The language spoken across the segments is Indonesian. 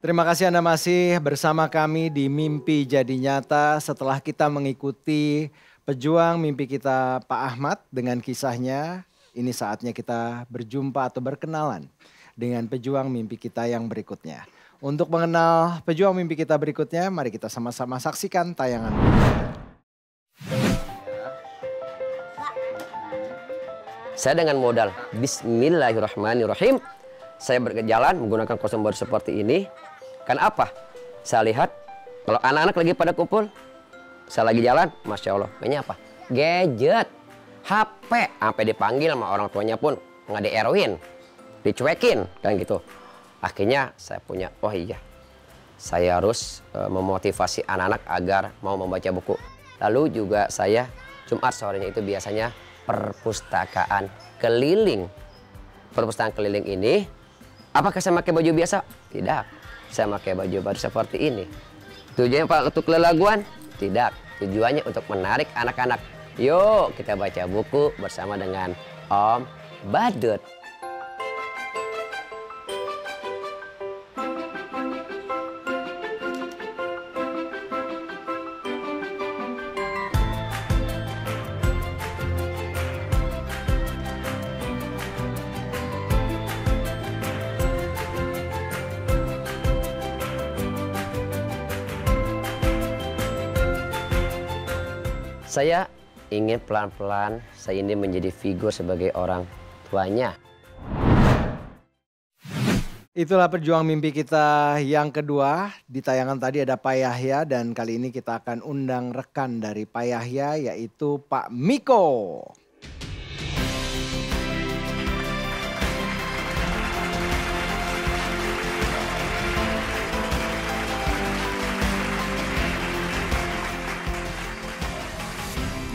Terima kasih Anda masih bersama kami di Mimpi Jadi Nyata setelah kita mengikuti pejuang mimpi kita Pak Ahmad dengan kisahnya. Ini saatnya kita berjumpa atau berkenalan dengan pejuang mimpi kita yang berikutnya. Untuk mengenal pejuang mimpi kita berikutnya, mari kita sama-sama saksikan tayangan. Saya dengan modal Bismillahirrahmanirrahim, saya berjalan menggunakan kostum baru seperti ini. Kan apa? Saya lihat kalau anak-anak lagi pada kumpul, saya lagi jalan, Masya Allah, mainnya apa? Gadget, HP, sampai dipanggil sama orang tuanya pun nggak dieroin, dicuekin, kan gitu. Akhirnya saya punya, oh iya, saya harus memotivasi anak-anak agar mau membaca buku. Lalu juga saya Jumat sorenya itu biasanya perpustakaan keliling. Perpustakaan keliling ini, apakah saya pakai baju biasa? Tidak. Saya pakai baju baru seperti ini. Tujuannya Pak untuk kelelaguan? Tidak. Tujuannya untuk menarik anak-anak. Yuk kita baca buku bersama dengan Om Badut. Saya ingin pelan-pelan, saya ingin menjadi figur sebagai orang tuanya. Itulah pejuang mimpi kita yang kedua. Di tayangan tadi ada Pak Yahya dan kali ini kita akan undang rekan dari Pak Yahya yaitu Pak Miko.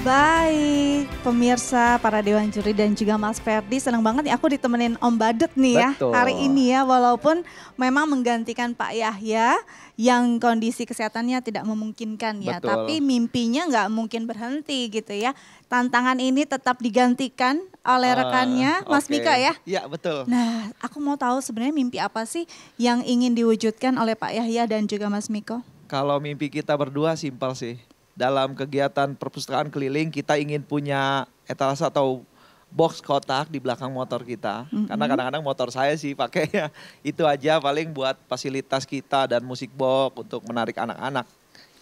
Baik, pemirsa, para Dewan Juri dan juga Mas Ferdi, senang banget nih aku ditemenin Om Badut nih ya. Betul. Hari ini ya, walaupun memang menggantikan Pak Yahya yang kondisi kesehatannya tidak memungkinkan ya. Betul. Tapi mimpinya nggak mungkin berhenti gitu ya. Tantangan ini tetap digantikan oleh rekannya Mas Miko ya. Iya betul. Nah, aku mau tahu sebenarnya mimpi apa sih yang ingin diwujudkan oleh Pak Yahya dan juga Mas Miko? Kalau mimpi kita berdua simpel sih. Dalam kegiatan perpustakaan keliling kita ingin punya etalase atau box kotak di belakang motor kita. Karena kadang-kadang motor saya sih pakainya itu aja paling buat fasilitas kita dan musik box untuk menarik anak-anak.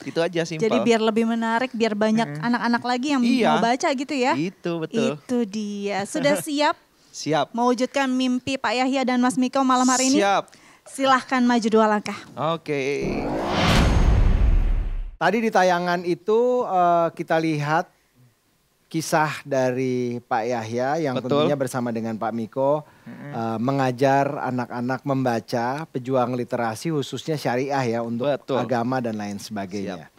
Itu aja simpel. Jadi biar lebih menarik, biar banyak anak-anak lagi yang mau baca gitu ya. Itu betul. Itu dia. Sudah siap Siap. mewujudkan mimpi Pak Yahya dan Mas Miko malam hari ini? Siap. Silahkan maju 2 langkah. Oke. Tadi di tayangan itu kita lihat kisah dari Pak Yahya yang Betul. tentunya bersama dengan Pak Miko mengajar anak-anak membaca, pejuang literasi khususnya syariah ya untuk Betul. agama dan lain sebagainya.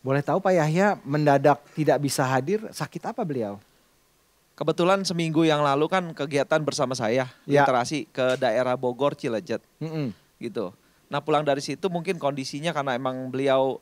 Boleh tahu Pak Yahya mendadak tidak bisa hadir, sakit apa beliau? Kebetulan seminggu yang lalu kan kegiatan bersama saya Ya. literasi ke daerah Bogor Cilejet Mm-mm. gitu. Nah pulang dari situ mungkin kondisinya karena emang beliau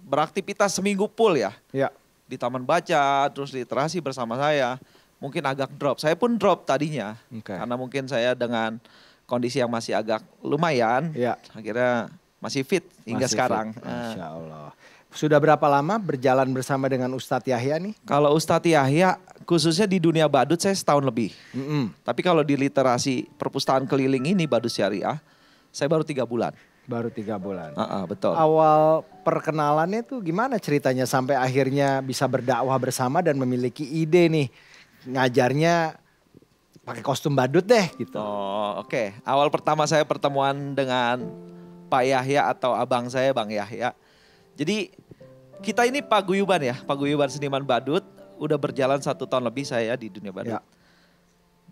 beraktivitas seminggu full ya. Ya. Di taman baca, terus literasi bersama saya. Mungkin agak drop, saya pun drop tadinya. Oke. Karena mungkin saya dengan kondisi yang masih agak lumayan. Ya. Akhirnya masih fit hingga Masih sekarang. fit, Masya Allah. Sudah berapa lama berjalan bersama dengan Ustadz Yahya nih? Kalau Ustadz Yahya khususnya di dunia badut saya setahun lebih. Mm-mm. Tapi kalau di literasi perpustakaan keliling ini badut syariah, saya baru 3 bulan. Baru 3 bulan. Betul. Awal perkenalannya tuh gimana ceritanya sampai akhirnya bisa berdakwah bersama dan memiliki ide nih ngajarnya pakai kostum badut deh gitu. Oh oke. Awal pertama saya pertemuan dengan Pak Yahya atau abang saya Bang Yahya. Jadi kita ini paguyuban ya, paguyuban seniman badut. Udah berjalan 1 tahun lebih saya di dunia badut. Ya.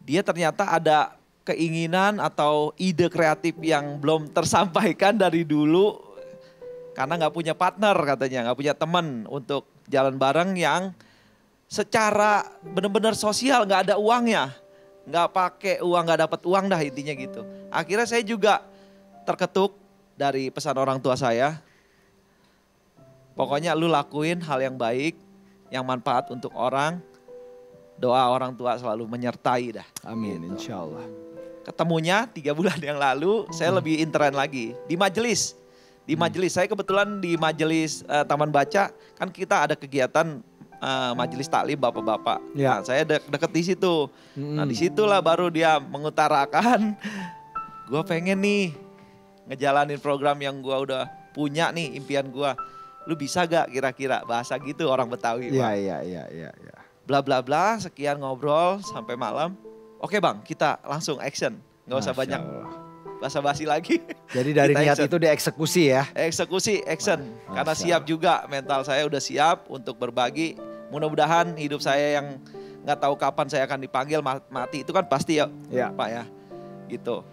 Dia ternyata ada keinginan atau ide kreatif yang belum tersampaikan dari dulu. Karena nggak punya partner katanya, nggak punya teman untuk jalan bareng yang secara benar-benar sosial, nggak ada uangnya. Nggak pakai uang, nggak dapat uang dah intinya gitu. Akhirnya saya juga terketuk dari pesan orang tua saya. Pokoknya lu lakuin hal yang baik, yang manfaat untuk orang. Doa orang tua selalu menyertai dah. Amin insya Allah. Ketemunya 3 bulan yang lalu, saya lebih intern lagi di majelis. Di majelis, saya kebetulan di majelis Taman Baca, kan kita ada kegiatan majelis taklim bapak-bapak. Ya. Nah, saya deket di situ. Nah, disitulah baru dia mengutarakan, gue pengen nih ngejalanin program yang gue udah punya nih, impian gue. Lu bisa gak kira-kira bahasa gitu orang Betawi. Iya. Bla bla bla, sekian ngobrol sampai malam. Oke bang, kita langsung action. Gak usah Masya banyak Allah. basa-basi lagi. Jadi dari Kita niat action. itu dieksekusi ya. Eksekusi, action. Karena Masya siap juga, mental saya udah siap untuk berbagi. Mudah-mudahan hidup saya yang nggak tahu kapan saya akan dipanggil mati itu kan pasti ya, Ya. Pak ya. Gitu.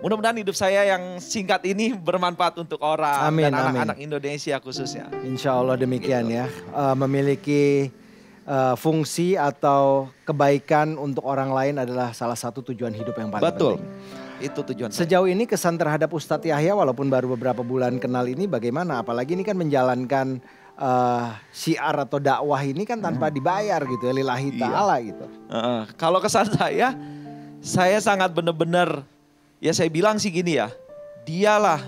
Mudah-mudahan hidup saya yang singkat ini bermanfaat untuk orang Amin, dan amin. anak-anak Indonesia khususnya. Insya Allah demikian Gitu. ya. Memiliki fungsi atau kebaikan untuk orang lain adalah salah satu tujuan hidup yang paling Betul. penting. Itu tujuan saya. Sejauh ini kesan terhadap Ustadz Yahya walaupun baru beberapa bulan kenal ini bagaimana? Apalagi ini kan menjalankan syiar atau dakwah ini kan tanpa dibayar gitu ya, lillahi Iya. ta'ala gitu. Kalau kesan saya sangat benar-benar, ya saya bilang sih gini ya, dialah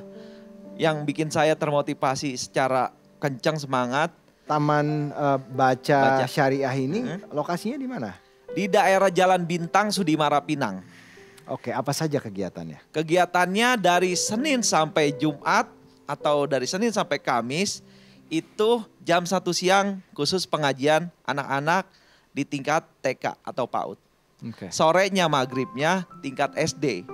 yang bikin saya termotivasi secara kencang semangat. Taman baca Baca. syariah ini lokasinya di mana? Di daerah Jalan Bintang, Sudimara, Pinang. Oke, apa saja kegiatannya? Kegiatannya dari Senin sampai Jumat atau dari Senin sampai Kamis itu jam 1 siang khusus pengajian anak-anak di tingkat TK atau PAUD. Oke. Sorenya maghribnya tingkat SD.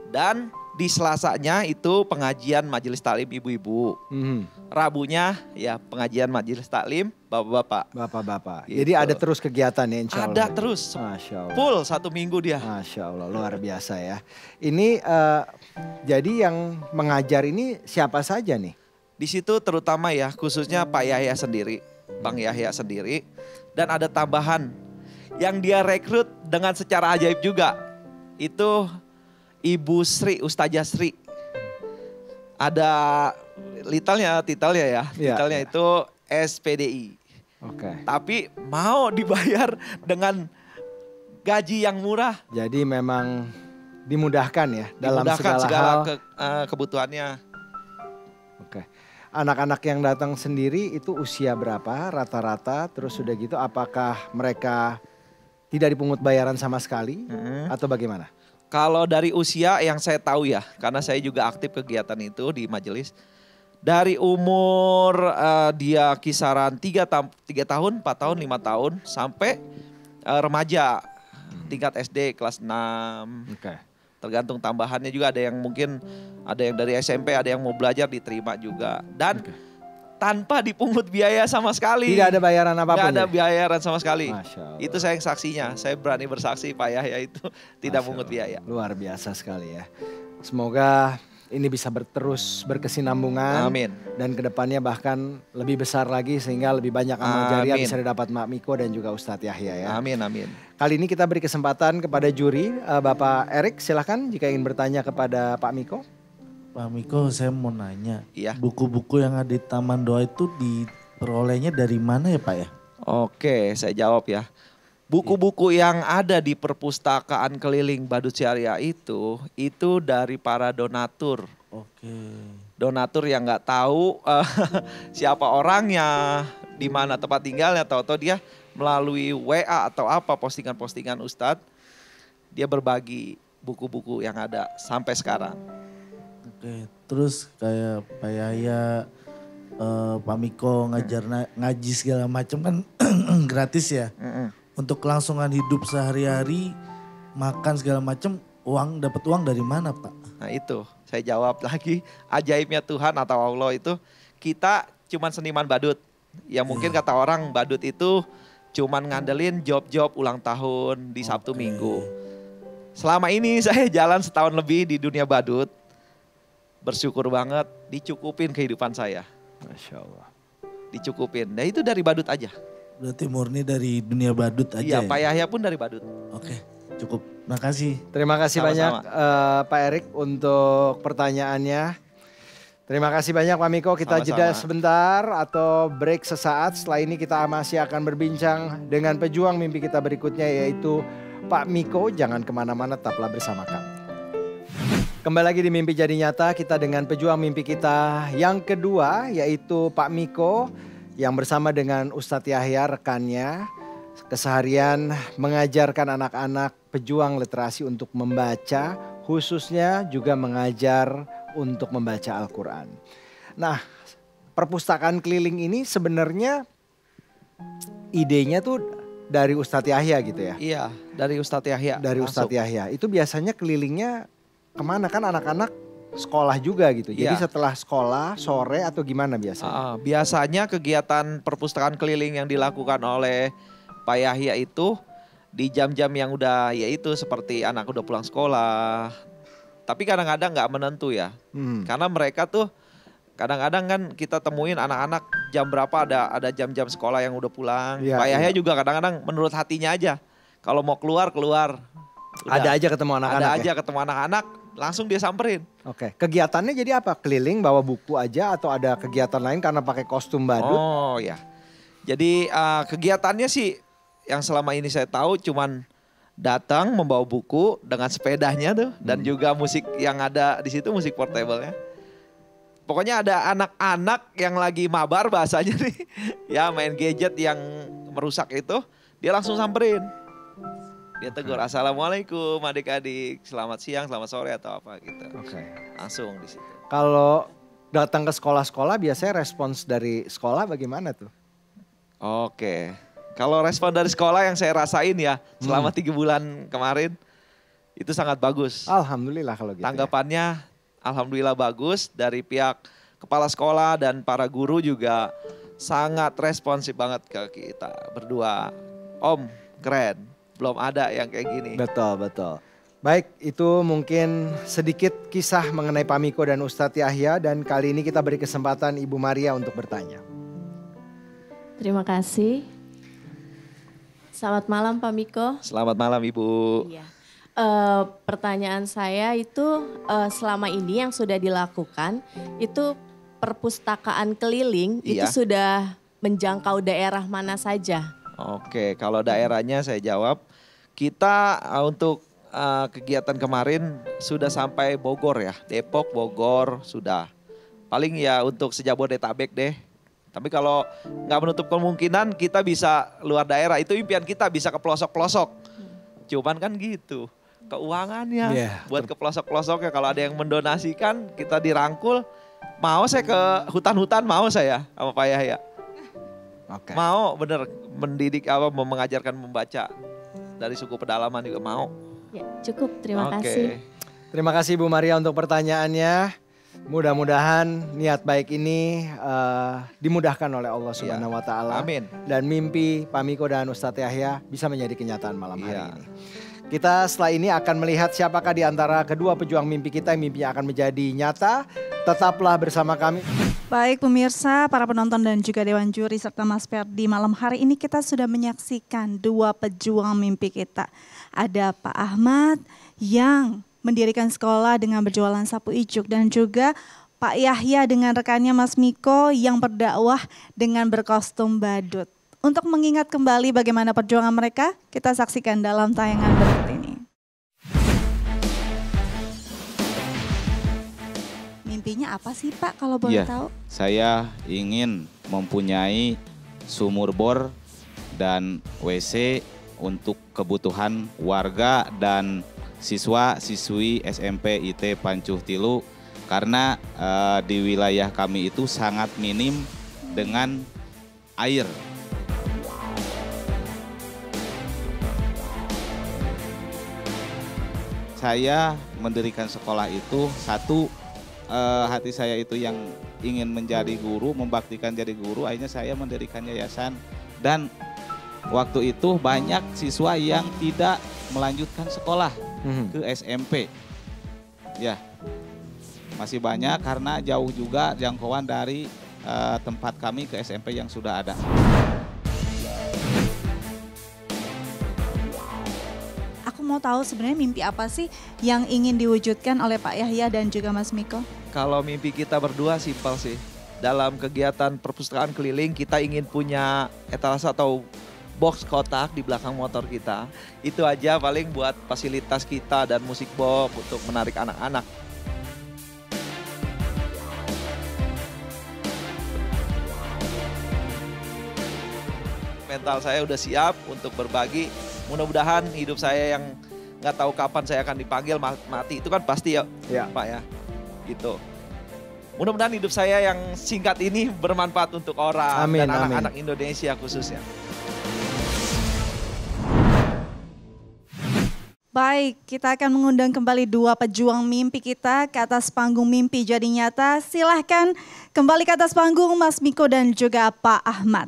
Dan di Selasanya itu pengajian majelis taklim ibu-ibu. Rabunya ya pengajian majelis taklim bapak-bapak. Bapak-bapak. Gitu. Jadi ada terus kegiatan ya insya Allah. Ada terus, Masya Allah. full 1 minggu dia. Masya Allah luar biasa ya. Ini jadi yang mengajar ini siapa saja nih? Di situ terutama ya khususnya Pak Yahya sendiri, Bang Yahya sendiri. Dan ada tambahan yang dia rekrut dengan secara ajaib juga. Itu Ibu Sri, Ustazah Sri. Ada titelnya ya. Iya, Titelnya iya. itu SPDI. Oke. Tapi mau dibayar dengan gaji yang murah. Jadi memang dimudahkan ya dalam Dimudahkan segala hal. kebutuhannya. Oke. Anak-anak yang datang sendiri itu usia berapa rata-rata? Terus sudah gitu apakah mereka tidak dipungut bayaran sama sekali atau bagaimana? Kalau dari usia yang saya tahu ya, karena saya juga aktif kegiatan itu di majelis. Dari umur dia kisaran 3 tahun, 4 tahun, 5 tahun sampai remaja tingkat SD kelas 6. Oke. Tergantung tambahannya juga, ada yang mungkin ada yang dari SMP, ada yang mau belajar diterima juga. Dan tanpa dipungut biaya sama sekali. Tidak ada bayaran apapun. Nggak ada ya? bayaran sama sekali. Masya Allah. Itu saya yang saksinya. Saya berani bersaksi Pak Yahya itu tidak Masya pungut Allah. biaya. Luar biasa sekali ya. Semoga ini bisa terus berkesinambungan. Amin. Dan kedepannya bahkan lebih besar lagi sehingga lebih banyak amal jariah Amin. bisa didapat Mak Miko dan juga Ustadz Yahya ya. Amin, amin. Kali ini kita beri kesempatan kepada juri, Bapak Erik silahkan jika ingin bertanya kepada Pak Miko. Pak Miko, saya mau nanya. Iya. Buku-buku yang ada di Taman Doa itu diperolehnya dari mana ya Pak ya? Oke, saya jawab ya. Buku-buku yang ada di perpustakaan keliling Badut Syariah itu dari para donatur. Oke. Donatur yang nggak tahu siapa orangnya, di mana tempat tinggalnya, tahu-tahu dia melalui WA atau apa postingan-postingan Ustadz, dia berbagi buku-buku yang ada sampai sekarang. Oke, terus kayak Pak Yahya, Pak Miko ngaji segala macam kan gratis ya. Untuk kelangsungan hidup sehari-hari, makan segala macam, dapat uang dari mana Pak? Nah itu, saya jawab lagi, ajaibnya Tuhan atau Allah itu, kita cuman seniman badut. Yang mungkin kata orang badut itu cuman ngandelin job-job ulang tahun di Sabtu Minggu. Selama ini saya jalan setahun lebih di dunia badut, bersyukur banget dicukupin kehidupan saya. Masya Allah. Dicukupin, nah itu dari badut aja. Berarti murni dari dunia badut aja Iya, ya? Pak Yahya pun dari badut. Oke, cukup. Makasih. Terima kasih Sama-sama. banyak Pak Erik untuk pertanyaannya. Terima kasih banyak Pak Miko, kita Sama-sama. jeda sebentar atau break sesaat. Setelah ini kita masih akan berbincang dengan pejuang mimpi kita berikutnya yaitu Pak Miko. Jangan kemana-mana, tetaplah bersama kami. Kembali lagi di Mimpi Jadi Nyata, kita dengan pejuang mimpi kita yang kedua, yaitu Pak Miko yang bersama dengan Ustadz Yahya rekannya keseharian mengajarkan anak-anak pejuang literasi untuk membaca, khususnya juga mengajar untuk membaca Al-Quran. Nah, perpustakaan keliling ini sebenarnya idenya tuh dari Ustadz Yahya gitu ya? Iya, dari Ustadz Yahya. Dari Ustadz Yahya. Itu biasanya kelilingnya kemana, kan anak-anak sekolah juga gitu. Jadi setelah sekolah, sore atau gimana biasanya? Biasanya kegiatan perpustakaan keliling yang dilakukan oleh Pak Yahya itu di jam-jam yang udah yaitu seperti anak udah pulang sekolah. Tapi kadang-kadang nggak menentu ya. Karena mereka tuh kadang-kadang kan kita temuin anak-anak jam berapa ada jam-jam sekolah yang udah pulang. Pak Yahya juga kadang-kadang menurut hatinya aja. Kalau mau keluar. Udah. Ada aja ketemu anak-anak. Ada aja ketemu anak-anak, langsung dia samperin. Oke, kegiatannya jadi apa? Keliling bawa buku aja atau ada kegiatan lain karena pakai kostum badut? Oh ya. Jadi kegiatannya sih yang selama ini saya tahu cuman datang membawa buku dengan sepedanya tuh dan juga musik yang ada di situ, musik portable-nya. Pokoknya ada anak-anak yang lagi mabar bahasanya nih, ya main gadget yang merusak itu, dia langsung samperin. Dia tegur, assalamualaikum adik-adik, selamat siang, selamat sore atau apa gitu. Langsung di situ. Kalau datang ke sekolah-sekolah biasanya respons dari sekolah bagaimana tuh? Oke, kalau respon dari sekolah yang saya rasain ya selama 3 bulan kemarin itu sangat bagus. Alhamdulillah kalau gitu. Tanggapannya alhamdulillah bagus dari pihak kepala sekolah dan para guru juga sangat responsif banget ke kita berdua. Om, keren. Belum ada yang kayak gini. Betul, betul. Baik, itu mungkin sedikit kisah mengenai Pak Miko dan Ustadz Yahya. Dan kali ini kita beri kesempatan Ibu Maria untuk bertanya. Terima kasih. Selamat malam Pak Miko. Selamat malam Ibu. Iya. Pertanyaan saya itu selama ini yang sudah dilakukan itu perpustakaan keliling itu sudah menjangkau daerah mana saja? Oke, kalau daerahnya saya jawab. Kita untuk kegiatan kemarin sudah sampai Bogor ya. Depok, Bogor sudah. Paling ya untuk sejabodetabek deh. Tapi kalau nggak menutup kemungkinan kita bisa luar daerah. Itu impian kita bisa ke pelosok-pelosok. Cuman kan gitu. Keuangannya buat ke pelosok-pelosok ya. Kalau ada yang mendonasikan kita dirangkul. Mau saya ke hutan-hutan, mau saya sama Pak Yahya. Mau bener mendidik mengajarkan membaca dari suku pedalaman juga mau. Ya, cukup, terima kasih. Terima kasih Bu Maria untuk pertanyaannya. Mudah-mudahan niat baik ini dimudahkan oleh Allah Subhanahu wa taala. Amin. Dan mimpi Pak Miko dan Ustadz Yahya bisa menjadi kenyataan malam hari ini. Kita setelah ini akan melihat siapakah di antara kedua pejuang mimpi kita yang mimpinya akan menjadi nyata. Tetaplah bersama kami. Baik pemirsa, para penonton dan juga Dewan Juri serta Mas Ferdi, malam hari ini kita sudah menyaksikan dua pejuang mimpi kita. Ada Pak Ahmad yang mendirikan sekolah dengan berjualan sapu ijuk dan juga Pak Yahya dengan rekannya Mas Miko yang berdakwah dengan berkostum badut. Untuk mengingat kembali bagaimana perjuangan mereka, kita saksikan dalam tayangan berikut ini. Mimpinya apa sih Pak kalau boleh tahu? Saya ingin mempunyai sumur bor dan WC untuk kebutuhan warga dan siswa-siswi SMP IT Pancuh Tilu. Karena di wilayah kami itu sangat minim dengan air. Saya mendirikan sekolah itu satu, hati saya itu yang ingin menjadi guru, membaktikan jadi guru, akhirnya saya mendirikan yayasan. Dan waktu itu banyak siswa yang tidak melanjutkan sekolah ke SMP. Ya, masih banyak karena jauh juga jangkauan dari tempat kami ke SMP yang sudah ada. Mau tahu sebenarnya mimpi apa sih yang ingin diwujudkan oleh Pak Yahya dan juga Mas Miko? Kalau mimpi kita berdua simpel sih. Dalam kegiatan perpustakaan keliling kita ingin punya etalase atau box kotak di belakang motor kita. Itu aja paling buat fasilitas kita dan musik box untuk menarik anak-anak. Mental saya udah siap untuk berbagi. Mudah-mudahan hidup saya yang nggak tahu kapan saya akan dipanggil mati itu kan pasti ya, Pak ya. Gitu. Mudah-mudahan hidup saya yang singkat ini bermanfaat untuk orang dan anak-anak Indonesia khususnya. Baik, kita akan mengundang kembali dua pejuang mimpi kita ke atas panggung Mimpi Jadi Nyata. Silahkan kembali ke atas panggung Mas Miko dan juga Pak Ahmad.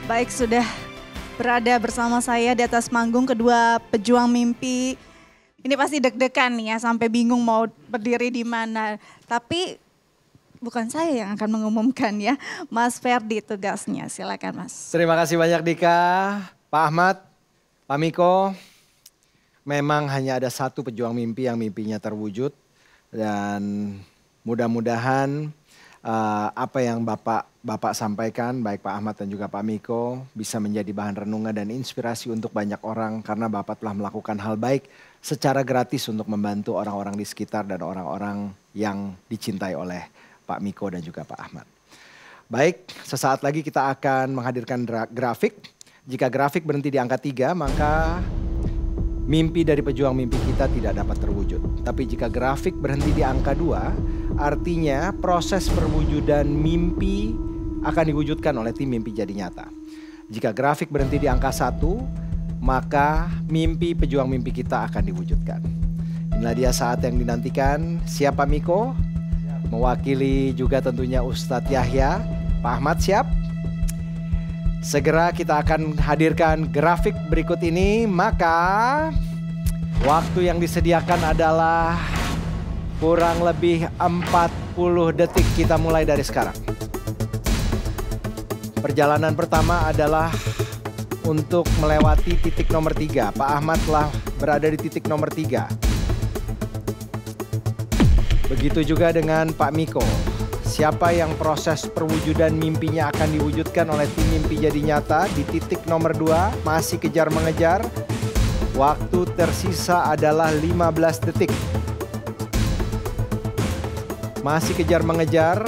Baik, sudah berada bersama saya di atas panggung kedua pejuang mimpi. Ini pasti deg-degan nih ya, sampai bingung mau berdiri di mana. Tapi bukan saya yang akan mengumumkan ya, Mas Ferdi tugasnya. Silakan Mas. Terima kasih banyak Dika, Pak Ahmad, Pak Miko. Memang hanya ada satu pejuang mimpi yang mimpinya terwujud. Dan mudah-mudahan apa yang Bapak sampaikan, baik Pak Ahmad dan juga Pak Miko, bisa menjadi bahan renungan dan inspirasi untuk banyak orang karena Bapak telah melakukan hal baik secara gratis untuk membantu orang-orang di sekitar dan orang-orang yang dicintai oleh Pak Miko dan juga Pak Ahmad. Baik, sesaat lagi kita akan menghadirkan grafik. Jika grafik berhenti di angka 3, maka mimpi dari pejuang mimpi kita tidak dapat terwujud. Tapi jika grafik berhenti di angka 2, artinya proses perwujudan mimpi akan diwujudkan oleh tim Mimpi Jadi Nyata. Jika grafik berhenti di angka 1, maka mimpi pejuang mimpi kita akan diwujudkan. Inilah dia saat yang dinantikan. Siap Pak Miko? Mewakili juga tentunya Ustadz Yahya. Pak Ahmad siap? Segera kita akan hadirkan grafik berikut ini. Maka waktu yang disediakan adalah kurang lebih 40 detik. Kita mulai dari sekarang. Perjalanan pertama adalah untuk melewati titik nomor 3. Pak Ahmad telah berada di titik nomor 3. Begitu juga dengan Pak Miko. Siapa yang proses perwujudan mimpinya akan diwujudkan oleh tim Mimpi Jadi Nyata di titik nomor 2. Masih kejar mengejar. Waktu tersisa adalah 15 detik. Masih kejar mengejar.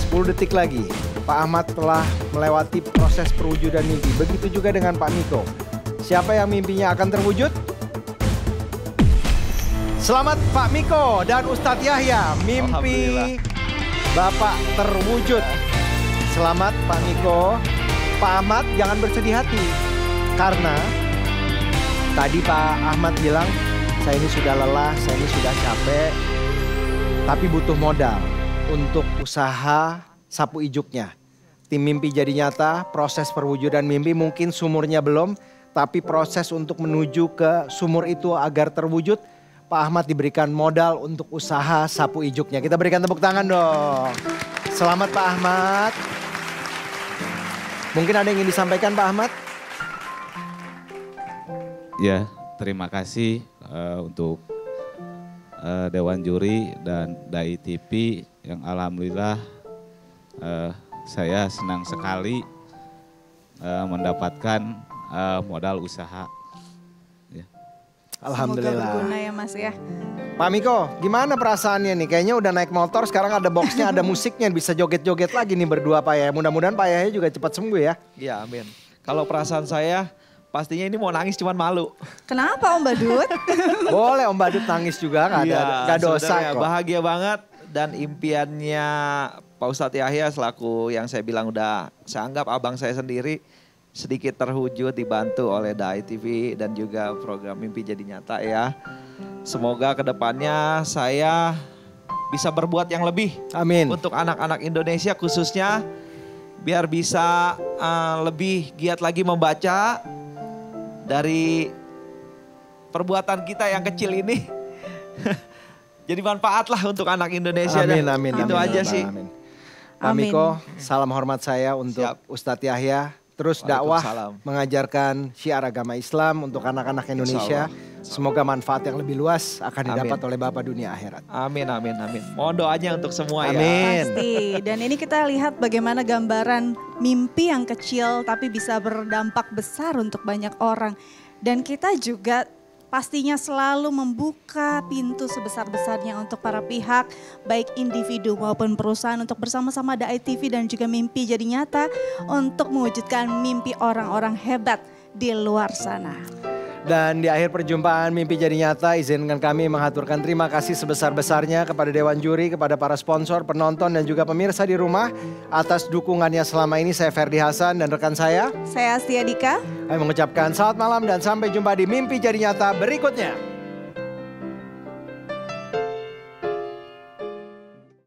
10 detik lagi. Pak Ahmad telah melewati proses perwujudan mimpi. Begitu juga dengan Pak Miko. Siapa yang mimpinya akan terwujud? Selamat Pak Miko dan Ustadz Yahya. Mimpi Bapak terwujud. Selamat Pak Miko. Pak Ahmad jangan bersedih hati. Karena tadi Pak Ahmad bilang, saya ini sudah lelah, saya ini sudah capek. Tapi butuh modal untuk usaha sapu ijuknya. Tim Mimpi Jadi Nyata, proses perwujudan mimpi mungkin sumurnya belum, tapi proses untuk menuju ke sumur itu agar terwujud, Pak Ahmad diberikan modal untuk usaha sapu ijuknya. Kita berikan tepuk tangan dong. Selamat Pak Ahmad. Mungkin ada yang ingin disampaikan Pak Ahmad? Ya, terima kasih untuk Dewan Juri dan Dai TV yang alhamdulillah saya senang sekali mendapatkan modal usaha. Ya. Alhamdulillah. Semoga berguna ya Mas ya. Pak Miko, gimana perasaannya nih? Kayaknya udah naik motor, sekarang ada boxnya, ada musiknya, bisa joget-joget lagi nih berdua Pak ya. Mudah-mudahan Pak Yahya juga cepat sembuh ya. Iya, amin. Kalau perasaan saya, pastinya ini mau nangis cuman malu. Kenapa Om Badut? Boleh Om Badut nangis juga, nggak dosa kok. Bahagia banget dan impiannya Pak Ustadz Yahya selaku yang saya bilang udah saya anggap abang saya sendiri sedikit terwujud dibantu oleh Dai TV dan juga program Mimpi Jadi Nyata ya. Semoga kedepannya saya bisa berbuat yang lebih. Amin. Untuk anak-anak Indonesia khususnya biar bisa lebih giat lagi membaca dari perbuatan kita yang kecil ini. Jadi manfaat lah untuk anak Indonesia. Amin, amin. Itu amin, aja amin, sih. Amin. Pak Miko, salam hormat saya untuk Siap. Ustadz Yahya. terus dakwah Waalaikumsalam. mengajarkan syiar agama Islam untuk anak-anak Indonesia. Semoga manfaat yang lebih luas akan didapat oleh Bapak dunia akhirat. Amin, amin, amin. Mohon doanya untuk semua ya. Amin. Pasti. Dan ini kita lihat bagaimana gambaran mimpi yang kecil tapi bisa berdampak besar untuk banyak orang. Dan kita juga pastinya selalu membuka pintu sebesar-besarnya untuk para pihak, baik individu maupun perusahaan untuk bersama-sama Dai TV dan juga Mimpi Jadi Nyata untuk mewujudkan mimpi orang-orang hebat di luar sana. Dan di akhir perjumpaan Mimpi Jadi Nyata, izinkan kami mengaturkan terima kasih sebesar-besarnya kepada Dewan Juri, kepada para sponsor, penonton dan juga pemirsa di rumah atas dukungannya selama ini. Saya Ferdi Hasan dan rekan saya. Saya Astia Dika. Kami mengucapkan selamat malam dan sampai jumpa di Mimpi Jadi Nyata berikutnya.